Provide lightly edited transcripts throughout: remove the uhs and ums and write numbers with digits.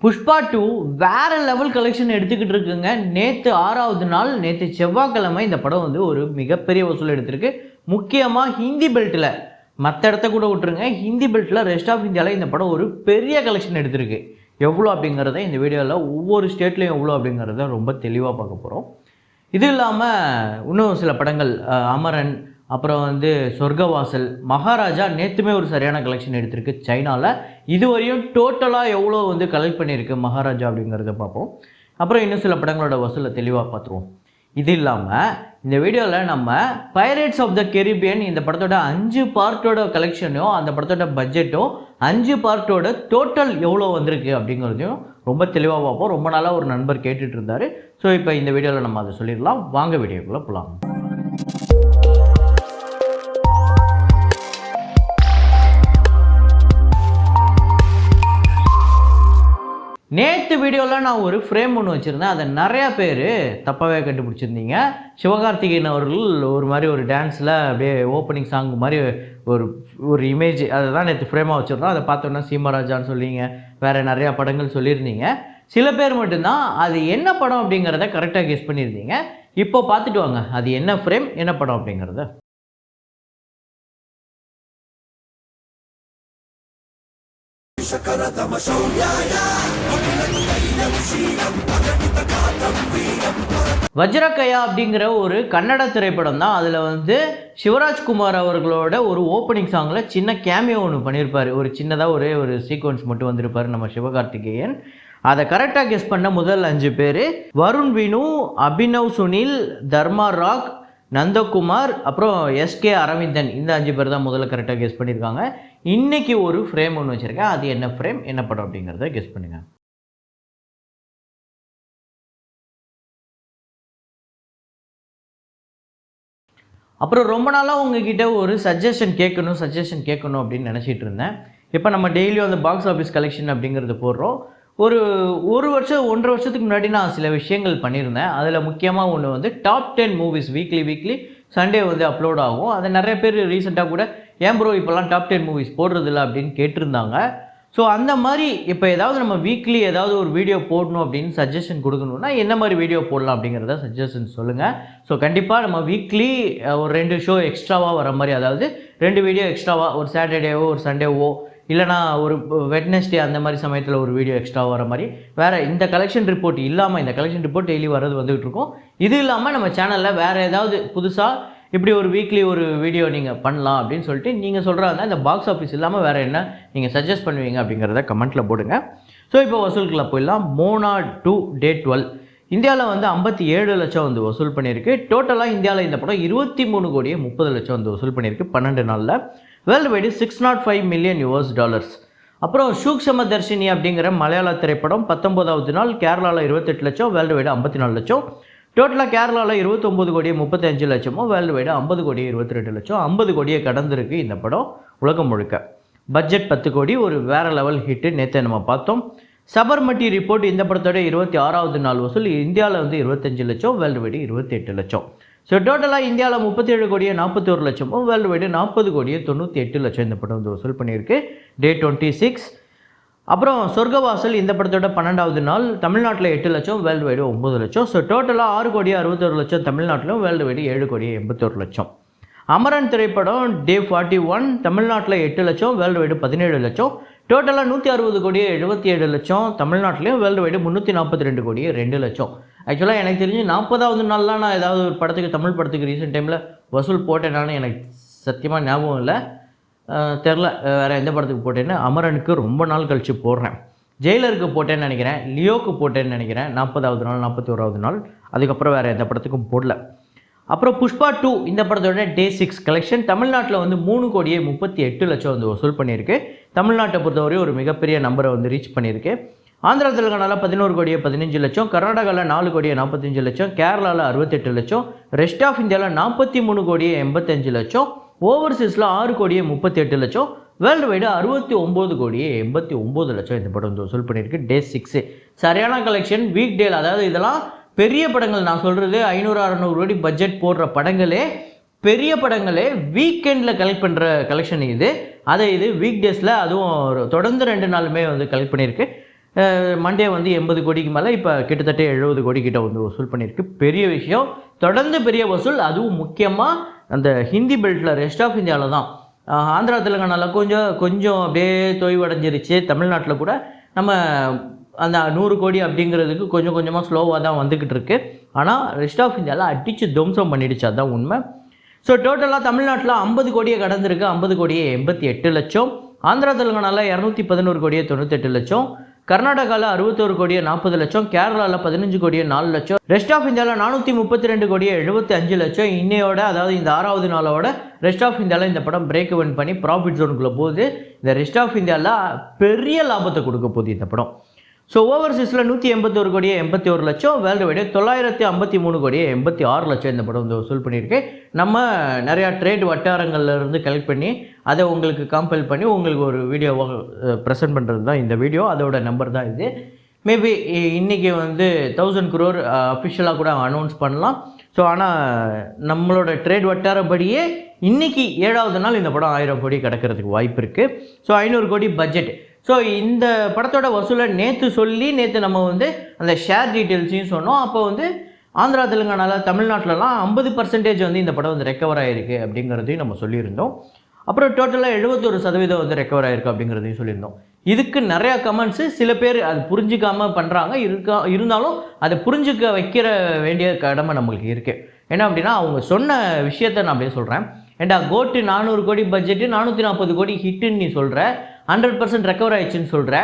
புஷ்பா 2 வேற level collection எடுத்துக்கிட்டு இருக்குங்க. நேற்று 6வது நாள், நேற்று செவ்வாய்க்கிழமை இந்த படம் வந்து ஒரு மிகப்பெரிய வசூல் எடுத்திருக்கு. முக்கியமாக ஹிந்தி பெல்ட்டில், மற்ற இடத்த கூட விட்டுருங்க, ஹிந்தி பெல்ட்டில் ரெஸ்ட் ஆஃப் இந்தியாவில் இந்த படம் ஒரு பெரிய கலெக்ஷன் எடுத்திருக்கு. எவ்வளோ அப்படிங்கிறத இந்த வீடியோவில் ஒவ்வொரு ஸ்டேட்லேயும் எவ்வளோ அப்படிங்கிறத ரொம்ப தெளிவாக பார்க்க போகிறோம். இது இல்லாமல் இன்னும் சில படங்கள் அமரன், அப்புறம் வந்து சொர்க்கவாசல், மகாராஜா நேற்றுமே ஒரு சரியான கலெக்ஷன் எடுத்திருக்கு சைனாவில். இதுவரையும் டோட்டலாக எவ்வளோ வந்து கலெக்ட் பண்ணியிருக்கு மகாராஜா அப்படிங்கிறத பார்ப்போம். அப்புறம் இன்னும் சில படங்களோட வசூலை தெளிவாக பார்த்துருவோம். இது இல்லாமல் இந்த வீடியோவில் நம்ம பைரேட்ஸ் ஆஃப் த கெரிபியன் இந்த படத்தோட 5 பார்ட்டோட கலெக்ஷனும், அந்த படத்தோட பட்ஜெட்டும், 5 பார்ட்டோட டோட்டல் எவ்வளோ வந்திருக்கு அப்படிங்கிறதையும் ரொம்ப தெளிவாக பார்ப்போம். ரொம்ப நாளாக ஒரு நண்பர் கேட்டுட்டு இருந்தார். ஸோ இப்போ இந்த வீடியோவில் நம்ம அதை சொல்லிடலாம். வாங்க வீடியோக்குள்ளே போகலாம். நேற்று வீடியோவில் நான் ஒரு ஃப்ரேம் ஒன்று வச்சுருந்தேன். அதை நிறையா பேர் தப்பாகவே கண்டுபிடிச்சிருந்தீங்க. சிவகார்த்திகேயன் அவர்கள் ஒரு மாதிரி ஒரு டான்ஸில் அப்படியே ஓப்பனிங் சாங் மாதிரி ஒரு இமேஜ், அதை தான் நேற்று ஃப்ரேமாக வச்சுருந்தோம். அதை பார்த்தோன்னா சீமராஜான்னு சொல்லிங்க, வேறு நிறையா படங்கள் சொல்லியிருந்தீங்க. சில பேர் மட்டும்தான் அது என்ன படம் அப்படிங்கிறத கரெக்டாக கெஸ் பண்ணியிருந்தீங்க. இப்போ பார்த்துட்டு வாங்க அது என்ன ஃப்ரேம், என்ன படம் அப்படிங்கிறத. வஜ்ரகயா அப்படிங்கிற ஒரு கன்னட திரைப்படம் தான். அதில் வந்து சிவராஜ்குமார் அவர்களோட ஒரு ஓப்பனிங் சாங்கில் சின்ன கேமியோ ஒன்று பண்ணியிருப்பார். ஒரு சின்னதாக ஒரு சீக்வன்ஸ் மட்டும் வந்திருப்பார் நம்ம சிவகார்த்திகேயன். அதை கரெக்டாக கெஸ் பண்ண முதல் 5 பேர் வருண் வினு, அபினவ் சுனில், தர்மா ராக், நந்தகுமார், அப்புறம் எஸ்கே அரவிந்தன். இந்த 5 பேர் தான் முதல்ல கரெக்டாக கெஸ் பண்ணியிருக்காங்க. இன்றைக்கி ஒரு ஃப்ரேம் ஒன்று வச்சுருக்கேன். அது என்ன ஃப்ரேம், என்ன படம் அப்படிங்கிறத கெஸ் பண்ணுங்கள். அப்புறம் ரொம்ப நாளாக உங்ககிட்ட ஒரு சஜஷன் கேட்கணும் அப்படின்னு நினச்சிட்டு இருந்தேன். இப்போ நம்ம டெய்லியும் அந்த பாக்ஸ் ஆஃபீஸ் கலெக்ஷன் அப்படிங்கிறது போடுறோம். ஒரு வருஷம் 1.5 வருஷத்துக்கு முன்னாடி நான் சில விஷயங்கள் பண்ணியிருந்தேன். அதில் முக்கியமாக ஒன்று வந்து டாப் 10 மூவிஸ் வீக்லி சண்டே வந்து அப்லோட் ஆகும். அதை நிறைய பேர் ரீசெண்டாக கூட ஏன் ப்ரோ இப்போல்லாம் டாப் 10 மூவிஸ் போடுறதில்ல அப்படின்னு கேட்டிருந்தாங்க. ஸோ அந்த மாதிரி இப்போ ஏதாவது நம்ம வீக்லி ஏதாவது ஒரு வீடியோ போடணும் அப்படின்னு சஜஷன் கொடுக்கணுன்னா என்ன மாதிரி வீடியோ போடலாம் அப்படிங்கிறத சஜஷன் சொல்லுங்கள். ஸோ கண்டிப்பாக நம்ம வீக்லி ஒரு 2 ஷோ எக்ஸ்ட்ராவாக வர மாதிரி, அதாவது 2 வீடியோ எக்ஸ்ட்ராவாக, ஒரு சாட்டர்டேவோ ஒரு சண்டேவோ இல்லைனா ஒரு வெட்னஸ்டே அந்த மாதிரி சமயத்தில் ஒரு வீடியோ எக்ஸ்ட்ராவாக வர மாதிரி, வேறு இந்த கலெக்ஷன் ரிப்போர்ட் இல்லாமல், இந்த கலெக்ஷன் ரிப்போர்ட் டெய்லி வர்றது வந்துகிட்டு இருக்கும். இது இல்லாமல் நம்ம சேனலில் வேறு ஏதாவது புதுசாக இப்படி ஒரு வீக்லி ஒரு வீடியோ நீங்கள் பண்ணலாம் அப்படின்னு சொல்லிட்டு நீங்கள் சொல்கிறாங்க. இந்த பாக்ஸ் ஆஃபீஸ் இல்லாமல் வேறு என்ன நீங்கள் சஜஸ்ட் பண்ணுவீங்க அப்படிங்கிறத கமெண்ட்டில் போடுங்க. ஸோ இப்போ வசூலுக்குள்ள போயிடலாம். மோனா 2 Day 12 இந்தியாவில் வந்து 57 லட்சம் வந்து வசூல் பண்ணியிருக்கு. டோட்டலாக இந்தியாவில் இந்த படம் 23 கோடியே 30 லட்சம் வந்து வசூல் பண்ணியிருக்கு 12 நாளில். World wide $605 million. அப்புறம் சூக்ஷம தர்ஷினி அப்படிங்கிற மலையாள திரைப்படம் 19வது நாள் கேரளாவில் 28 லட்சம், வேர்ல்டு வைடு 54 லட்சம். டோட்டலாக கேரளாவில் 29 கோடியே 35 லட்சமும், வேர்ல்டு வைடு 50 கோடியே 22 லட்சம். 50 கோடியே கடந்திருக்கு இந்த படம் உலகம் முழுக்க. பட்ஜெட் 10 கோடி, ஒரு வேறு லெவல் ஹிட்டு. நேற்று நம்ம பார்த்தோம். சபர்மதி ரிப்போர்ட் இந்த படத்தோட 26வது நாள் வசூல் இந்தியாவில் வந்து 25 லட்சம், வேர்ல்டு வைடு 28 லட்சம். ஸோ டோட்டலாக இந்தியாவில் 37 கோடியே 41 லட்சமும், வேர்ல்டு வைடு 40 கோடியே 98 லட்சம் இந்த படம் வந்து வசூல் பண்ணியிருக்கு Day 26. அப்புறம் சொர்க்கவாசல் இந்த படத்தோட 12வது நாள் தமிழ்நாட்டில் 8 லட்சம், வேர்ல்டு வைடு 9 லட்சம். ஸோ டோட்டலாக 6 கோடியே 61 லட்சம் தமிழ்நாட்டிலும், வேர்ல்டு வைடு 7 கோடியே 81 லட்சம். அமரன் திரைப்படம் Day 41 தமிழ்நாட்டில் 8 லட்சம், வேர்ல்டு வைடு 17 லட்சம். டோட்டலாக 160 கோடியே 77 லட்சம் தமிழ்நாட்டிலையும், வேர்ல்டு வைடு 342 கோடியே 2 லட்சம். ஆக்சுவலாக எனக்கு தெரிஞ்சு 40வது நாள்லாம் நான் ஏதாவது ஒரு படத்துக்கு, தமிழ் படத்துக்கு ரீசெண்ட் டைமில் வசூல் போட்டேனான்னு எனக்கு சத்தியமாக ஞாபகம் இல்லை. தெரில வேறு எந்த படத்துக்கு போட்டேன்னு. அமரனுக்கு ரொம்ப நாள் கழித்து போடுறேன். ஜெயிலருக்கு போட்டேன்னு நினைக்கிறேன், லியோக்கு போட்டேன்னு நினைக்கிறேன் 40வது நாள் 41வது நாள். அதுக்கப்புறம் வேறு எந்த படத்துக்கும் போடல. அப்புறம் புஷ்பா 2 இந்த படத்தோட Day 6 கலெக்ஷன் தமிழ்நாட்டில் வந்து 3 கோடியே 38 லட்சம் வந்து வசூல் பண்ணியிருக்கு. தமிழ்நாட்டை பொறுத்தவரை ஒரு மிகப்பெரிய நம்பரை வந்து ரீச் பண்ணியிருக்கு. ஆந்திரா தெலுங்கானாவில் 11 கோடியே 15 லட்சம், கர்நாடகாவில் 4 கோடியே 45 லட்சம், கேரளாவில் 68 லட்சம், ரெஸ்ட் ஆஃப் இந்தியாவில் 43 கோடியே 85 லட்சம், ஓவர்சீஸில் 6 கோடியே 38 லட்சம், வேர்ல்டு வைடு 69 கோடியே 89 லட்சம் இந்த படம் வந்து வசூல் பண்ணியிருக்கு Day 6. சரியான கலெக்ஷன் வீக் டேல, அதாவது இதெல்லாம் பெரிய படங்கள். நான் சொல்கிறது 500-600 கோடி பட்ஜெட் போடுற படங்களே, பெரிய படங்களே வீக்கெண்டில் கலெக்ட் பண்ணுற கலெக்ஷன் இது. அதை இது வீக் டேஸில் அதுவும் தொடர்ந்து 2 நாளுமே வந்து கலெக்ட் பண்ணியிருக்கு. மண்டே வந்து 80 கோடிக்கு மேலே இப்போ கிட்டத்தட்ட 70 கோடி கிட்ட வந்து வசூல் பண்ணியிருக்கு. பெரிய விஷயம், தொடர்ந்து பெரிய வசூல். அதுவும் முக்கியமாக அந்த ஹிந்தி பெல்ட்டில் ரெஸ்ட் ஆஃப் இந்தியாவில் தான். ஆந்திரா தெலுங்கானாவில் கொஞ்சம் அப்படியே தொய்வடைஞ்சிருச்சு. தமிழ்நாட்டில் கூட நம்ம அந்த 100 கோடி அப்படிங்கிறதுக்கு கொஞ்சம் கொஞ்சமாக ஸ்லோவாக தான் வந்துக்கிட்டு இருக்கு. ஆனால் ரெஸ்ட் ஆஃப் இந்தியாவில் அடித்து துவம்சம் பண்ணிடுச்சு, அதுதான் உண்மை. ஸோ டோட்டலாக தமிழ்நாட்டில் 50 கோடியை கடந்திருக்கு. 50 கோடியே 88 லட்சம். ஆந்திரா தெலுங்கானாவில் 211 கோடியே 98 லட்சம். கர்நாடகாவில் 61 கோடியே 40 லட்சம். கேரளாவில் 15 கோடியே 4 லட்சம். ரெஸ்ட் ஆஃப் இந்தியாவில் 432 கோடியே 75 லட்சம். இன்னையோட, அதாவது இந்த 6வது நாளோட ரெஸ்ட் ஆஃப் இந்தியாவில் இந்த படம் பிரேக் இவன் பண்ணி ப்ராஃபிட் ஜோனுக்குள்ளே போகுது. இந்த ரெஸ்ட் ஆஃப் இந்தியாவில் பெரிய லாபத்தை கொடுக்க போகுது இந்த படம். ஸோ ஓவர்சீஸில் 181 கோடியே 81 லட்சம். வேர்ல்டு வைடு 953 கோடியே 86 லட்சம் இந்த படம் வந்து வசூல் பண்ணியிருக்கு. நம்ம நிறையா ட்ரேட் வட்டாரங்கள்லேருந்து கலெக்ட் பண்ணி அதை உங்களுக்கு கம்பைல் பண்ணி உங்களுக்கு ஒரு வீடியோவாக ப்ரெசென்ட் பண்ணுறது தான் இந்த வீடியோ. அதோட நம்பர் தான் இது. மேபி இன்றைக்கி வந்து 1000 crore அஃபிஷியலாக கூட அனௌன்ஸ் பண்ணலாம். ஸோ ஆனால் நம்மளோட ட்ரேட் வட்டாரப்படியே இன்றைக்கி 7வது நாள் இந்த படம் 1000 கோடி கிடக்கிறதுக்கு வாய்ப்பு இருக்குது. ஸோ 500 கோடி பட்ஜெட். ஸோ இந்த படத்தோட வசூலை நேற்று நம்ம வந்து அந்த ஷேர் டீட்டெயில்ஸையும் சொன்னோம். அப்போ வந்து ஆந்திரா தெலுங்கானாவில் தமிழ்நாட்டிலலாம் 50% வந்து இந்த படம் வந்து ரெக்கவர் ஆகிருக்கு அப்படிங்கிறதையும் நம்ம சொல்லியிருந்தோம். அப்புறம் டோட்டலாக 71% வந்து ரெக்கவர் ஆகிருக்கு அப்படிங்கிறதையும் சொல்லியிருந்தோம். இதுக்கு நிறையா கமெண்ட்ஸு, சில பேர் அது புரிஞ்சிக்காமல் பண்ணுறாங்க. இருந்தாலும் அதை புரிஞ்சிக்க வைக்கிற வேண்டிய கடமை நம்மளுக்கு இருக்குது. என்ன அப்படின்னா, அவங்க சொன்ன விஷயத்தை நான் அப்படியே சொல்கிறேன். ஏண்டா கோட்டு 400 கோடி பட்ஜெட்டு 440 கோடி ஹிட்டுன்னு நீ சொல்கிற, 100% ரெக்கவர் ஆயிடுச்சுன்னு சொல்கிற.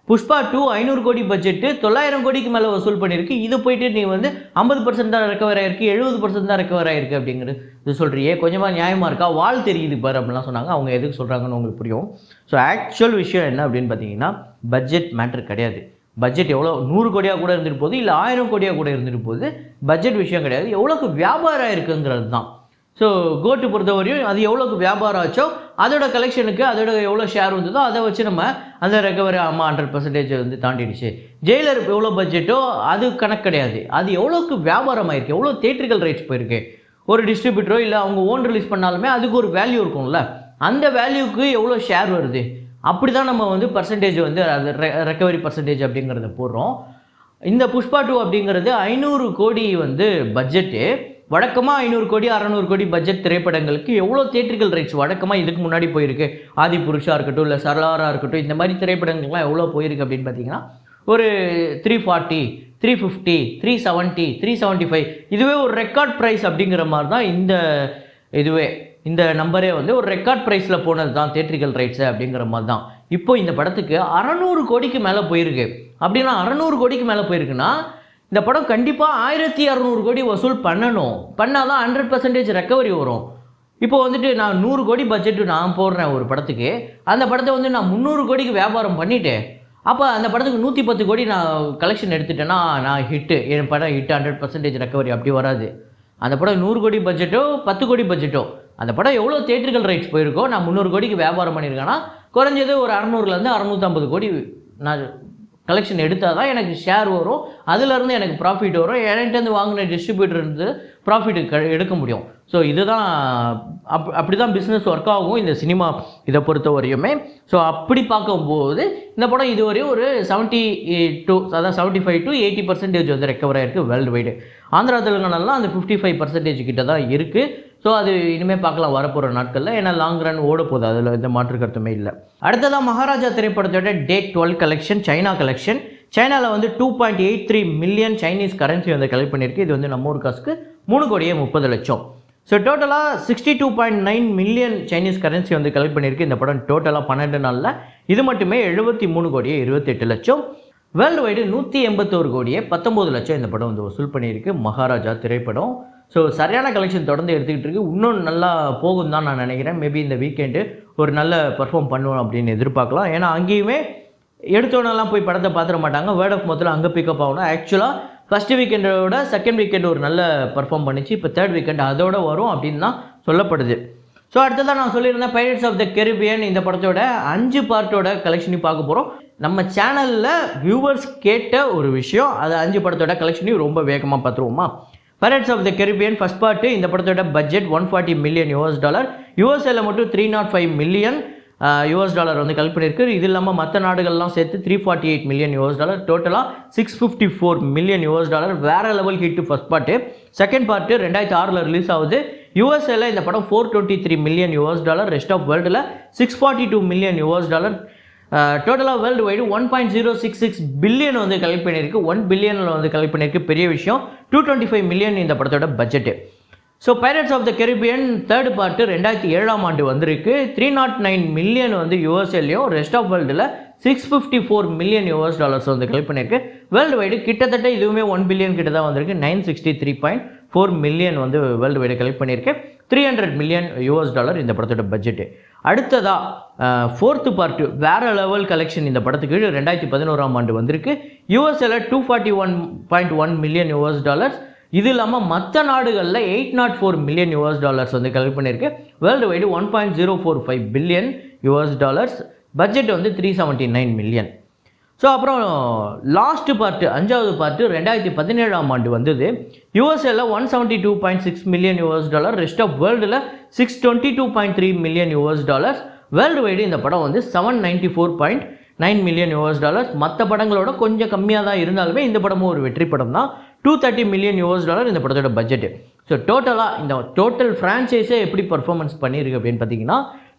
புஷ்பா 2 500 கோடி பட்ஜெட்டு 900 கோடிக்கு மேலே வசூல் பண்ணியிருக்கு. இது போயிட்டு நீ வந்து 50% தான் ரெக்கவர் ஆகிருக்கு, 70% தான் ரெக்கவர் ஆகிருக்கு அப்படிங்கிறது இது சொல்கிறியே, கொஞ்சமாக நியாயமாக இருக்கா? வால் தெரியுது பாரு அப்படின்லாம் சொன்னாங்க. அவங்க எதுக்கு சொல்கிறாங்கன்னு உங்களுக்கு புரியும். ஸோ ஆக்சுவல் விஷயம் என்ன அப்படின்னு பார்த்தீங்கன்னா, பட்ஜெட் மேட்ரு கிடையாது. பட்ஜெட் எவ்வளோ 100 கோடியாக கூட இருந்துட்டு போகுது, இல்லை 1000 கோடியாக கூட இருந்துட்டு போகுது. பட்ஜெட் விஷயம் கிடையாது, எவ்வளோக்கு வியாபாரம் இருக்குங்கிறது தான். ஸோ கோட்டு பொறுத்தவரையும் அது எவ்வளோக்கு வியாபாரம் ஆச்சோ அதோட கலெக்ஷனுக்கு அதோட எவ்வளோ ஷேர் வந்ததோ அதை வச்சு நம்ம அந்த ரெக்கவரி 100% வந்து தாண்டிடுச்சு. ஜெயிலர் எவ்வளோ பட்ஜெட்டோ அது கணக்கு கிடையாது. அது எவ்வளோக்கு வியாபாரம் ஆயிருக்கு, எவ்வளோ தியேட்ரிக்கல் ரைட்ஸ் போயிருக்கு. ஒரு டிஸ்ட்ரிபியூட்டரோ இல்லை அவங்க ஓன் ரிலீஸ் பண்ணாலுமே அதுக்கு ஒரு வேல்யூ இருக்கும்ல, அந்த வேல்யூக்கு எவ்வளோ ஷேர் வருது. அப்படி தான் நம்ம வந்து பர்சன்டேஜ் வந்து அது ரெக்கவரி பர்சன்டேஜ் அப்படிங்கிறத போடுறோம். இந்த புஷ்பா 2 அப்படிங்கிறது 500 கோடி வந்து பட்ஜெட்டு. வழக்கமாக 500 கோடி 600 கோடி பட்ஜெட் திரைப்படங்களுக்கு எவ்வளோ தியேட்ரிக்கல் ரைட்ஸ் வழக்கமாக இதுக்கு முன்னாடி போயிருக்கு. ஆதி புருஷா இருக்கட்டும், இல்லை சரளாராக இருக்கட்டும், இந்த மாதிரி திரைப்படங்கள்லாம் எவ்வளோ போயிருக்கு அப்படின்னு பார்த்தீங்கன்னா ஒரு 340, 350, 370, 375 இதுவே ஒரு ரெக்கார்ட் ப்ரைஸ் அப்படிங்கிற மாதிரி தான். இந்த நம்பரே வந்து ஒரு ரெக்கார்ட் ப்ரைஸில் போனது தான் தியேட்ரிக்கல் ரைட்ஸு அப்படிங்கிற மாதிரி தான். இப்போ இந்த படத்துக்கு 600 கோடிக்கு மேலே போயிருக்கு. அப்படின்னா 600 கோடிக்கு மேலே போயிருக்குன்னா இந்த படம் கண்டிப்பாக 1600 கோடி வசூல் பண்ணால் தான் 100% ரெக்கவரி வரும். இப்போ வந்துட்டு நான் 100 கோடி பட்ஜெட்டு நான் போடுறேன் ஒரு படத்துக்கு, அந்த படத்தை வந்து நான் 300 கோடிக்கு வியாபாரம் பண்ணிவிட்டேன். அப்போ அந்த படத்துக்கு 110 கோடி நான் கலெக்ஷன் எடுத்துட்டேன்னா நான் ஹிட்டு, என் படம் ஹிட்டு 100% ரெக்கவரி அப்படி வராது. அந்த படம் 100 கோடி பட்ஜெட்டோ 10 கோடி பட்ஜெட்டோ அந்த படம் எவ்வளோ தியேட்ரிக்கல் ரைட்ஸ் போயிருக்கோ, நான் 300 கோடிக்கு வியாபாரம் பண்ணியிருக்கேன்னா குறைஞ்சது ஒரு 600லேருந்து 650 கோடி நான் கலெக்ஷன் எடுத்தால் தான் எனக்கு ஷேர் வரும், அதிலேருந்து எனக்கு ப்ராஃபிட் வரும், என்கிட்டேருந்து வாங்கின டிஸ்ட்ரிபியூட்டர்லேருந்து ப்ராஃபிட் எடுக்க முடியும். ஸோ இதுதான் அப்படி தான் பிஸ்னஸ் ஒர்க் ஆகும் இந்த சினிமா இதை பொறுத்த வரையுமே. ஸோ அப்படி பார்க்கும்போது இந்த படம் இதுவரையும் ஒரு 75 to 80% வந்து ரெக்கவர் ஆகிருக்கு வேர்ல்டு வைடு. ஆந்திரா தெலுங்கானாலாம் அந்த 55% கிட்ட தான் இருக்குது. ஸோ அது இனிமேல் பார்க்கலாம் வரப்போகிற நாட்களில், ஏன்னா லாங் ரன் ஓட போகுது, அதில் எந்த மாற்று கருத்துமே இல்லை. அடுத்ததான் மகாராஜா திரைப்படத்தோட டே 12 கலெக்ஷன், சைனா கலெக்ஷன். சைனாவில் வந்து 2.83 மில்லியன் சைனீஸ் கரன்சி வந்து கலெக்ட் பண்ணியிருக்கு. இது வந்து நம்ம ஊர் காசுக்கு 3 கோடியே 30 லட்சம். ஸோ டோட்டலாக 62.9 மில்லியன் சைனீஸ் கரன்சி வந்து கலெக்ட் பண்ணியிருக்கு இந்த படம் டோட்டலாக 12 நாளில். இது மட்டுமே 73 கோடியே 28 லட்சம். வேர்ல்டு வைடு 181 கோடியே 19 லட்சம் இந்த படம் வந்து வசூல் பண்ணியிருக்கு மகாராஜா திரைப்படம். ஸோ சரியான கலெக்ஷன் தொடர்ந்து எடுத்துக்கிட்டு இருக்குது. இன்னும் நல்லா போகும் தான் நான் நினைக்கிறேன். மேபி இந்த வீக்கெண்டு ஒரு நல்ல பர்ஃபார்ம் பண்ணுவோம் அப்படின்னு எதிர்பார்க்கலாம். ஏன்னா அங்கேயுமே எடுத்தோன்னெல்லாம் போய் படத்தை பார்த்துட மாட்டாங்க, வேர்ட் ஆஃப் மொத்தத்தில் அங்கே பிக்கப் ஆகணும். ஆக்சுவலாக ஃபஸ்ட்டு வீக்கெண்டோட செகண்ட் வீக்கெண்டு ஒரு நல்ல பர்ஃபார்ம் பண்ணிச்சு. இப்போ தேர்ட் வீக்கெண்ட் அதோட வரும் அப்படின்னு தான் சொல்லப்படுது. ஸோ அடுத்ததான் நான் சொல்லியிருந்தேன் பைரட்ஸ் ஆஃப் த கெரிபியன் இந்த படத்தோட 5 பார்ட்டோட கலெக்ஷனையும் பார்க்க போகிறோம். நம்ம சேனலில் வியூவர்ஸ் கேட்ட ஒரு விஷயம், அது 5 படத்தோட கலெக்ஷனையும் ரொம்ப வேகமாக பார்த்துருவோமா. Pirates of the Caribbean first part, இந்த படத்தோட பட்ஜெட் $140 மில்லியன். யூஎஸ்ஏல மட்டும் $305 மில்லியன். யூஎஸ் டாலர் வந்து கலெக்ட் பண்ணியிருக்கு. இது இல்லாமல் மற்ற நாடுகள்லாம் சேர்த்து $348 மில்லியன் டோட்டலாக $654 மில்லியன் வேறு level hit first part. Second part 2006 release ஆகுது. யூஎஸ்ஏல இந்த படம் $423 மில்லியன் ரெஸ்ட் ஆஃப் வேர்ல்டில் $642 மில்லியன் டோட்டலாக வேர்ல்டு வைடு 1.066 பில்லியன் வந்து கலெக்ட் பண்ணியிருக்கு. 1 பில்லியனில் வந்து கலெக்ட் பண்ணியிருக்கு, பெரிய விஷயம். 225 மில்லியன் இந்த படத்தோட budget. So pirates of the Caribbean third part 2007 வந்திருக்கு. 309 மில்லியன் வந்து யூஎஸ்ஏலையும் ரெஸ்ட் ஆஃப் வேர்ல்டில் $654 மில்லியன் வந்து கலெக்ட் பண்ணியிருக்கு. வேர்ல்டு வைடு கிட்டத்தட்ட இதுவுமே 1 பில்லியன் கிட்ட தான் வந்திருக்கு. 963.4 மில்லியன் வந்து வேர்ல்டு வைடு கலெக்ட் பண்ணியிருக்கு. $300 மில்லியன் இந்த படத்தோட பட்ஜெட்டு. அடுத்ததாக ஃபோர்த்து பார்ட்டு வேறு லெவல் கலெக்ஷன் இந்த படத்துக்கு 2011 வந்திருக்கு. யூஎஸ்ஏல $241.1 மில்லியன் இது இல்லாமல் மற்ற நாடுகளில் $804 மில்லியன் வந்து கலெக்ட் பண்ணியிருக்கு. வேர்ல்டு வைடு 1.045 பில்லியன் பட்ஜெட் வந்து 379 மில்லியன். ஸோ அப்புறம் லாஸ்ட்டு பார்ட்டு 5வது பார்ட்டு 2017 வந்தது. யூஎஸ்ஏல $172.6 மில்லியன் ரெஸ்ட் ஆஃப் வேர்ல்டில் $622.3 மில்லியன் வேர்ல்டு வைடு இந்த படம் வந்து $794.9 மில்லியன் மற்ற படங்களோட கொஞ்சம் கம்மியாக தான் இருந்தாலுமே இந்த படமும் ஒரு வெற்றி படம் தான். $230 மில்லியன் இந்த படத்தோட பட்ஜெட்டு. ஸோ டோட்டலாக இந்த டோட்டல் ஃப்ரான்ச்சைஸே எப்படி பர்ஃபார்மன்ஸ் பண்ணியிருக்கு அப்படின்னு பார்த்தீங்கன்னா,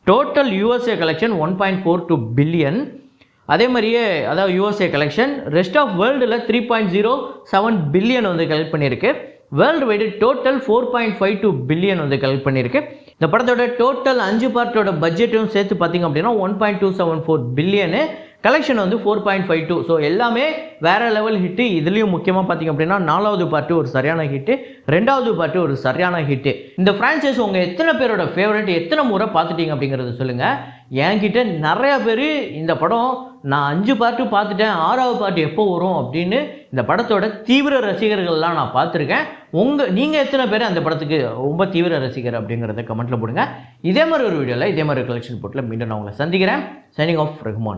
டோட்டல் யூஎஸ்ஏ கலெக்ஷன் 1.42 பில்லியன். அதே மாதிரியே அதாவது யூஎஸ்ஏ கலெக்ஷன் ரெஸ்ட் ஆஃப் வேர்ல்டில் 3.07 பில்லியன் வந்து கலெக்ட் பண்ணியிருக்கு. வேர்ல்டு வைடு டோட்டல் 4.52 பில்லியன் வந்து கலெக்ட் பண்ணியிருக்கு. இந்த படத்தோட டோட்டல் 5 பார்ட்டோட பட்ஜெட்டும் சேர்த்து பார்த்திங்க அப்படின்னா 1.274 பில்லியனு, கலெக்ஷன் வந்து 4.52. ஸோ எல்லாமே வேறு லெவல் ஹிட்டு. இதுலேயும் முக்கியமாக பார்த்திங்க அப்படின்னா 4வது பார்ட்டு ஒரு சரியான ஹிட்டு, 2வது பார்ட்டு ஒரு சரியான ஹிட்டு. இந்த ஃப்ரான்ச்சைஸ் உங்கள் எத்தனை பேரோட ஃபேவரட், எத்தனை முறை பார்த்துட்டீங்க அப்படிங்கிறத சொல்லுங்கள். என்கிட்ட நிறையா பேர் இந்த படம் நான் 5 பார்ட்டு பார்த்துட்டேன், 6வது பார்ட்டு எப்போ வரும் அப்படின்னு இந்த படத்தோட தீவிர ரசிகர்கள்லாம் நான் பார்த்துருக்கேன். நீங்கள் எத்தனை பேர் அந்த படத்துக்கு ரொம்ப தீவிர ரசிகர் அப்படிங்கிறத கமெண்ட்டில் போடுங்க. இதே மாதிரி ஒரு வீடியோவில் இதே மாதிரி கலெக்ஷன் போட்டில் மீண்டும் நான் உங்களை சந்திக்கிறேன். Signing off Rahman.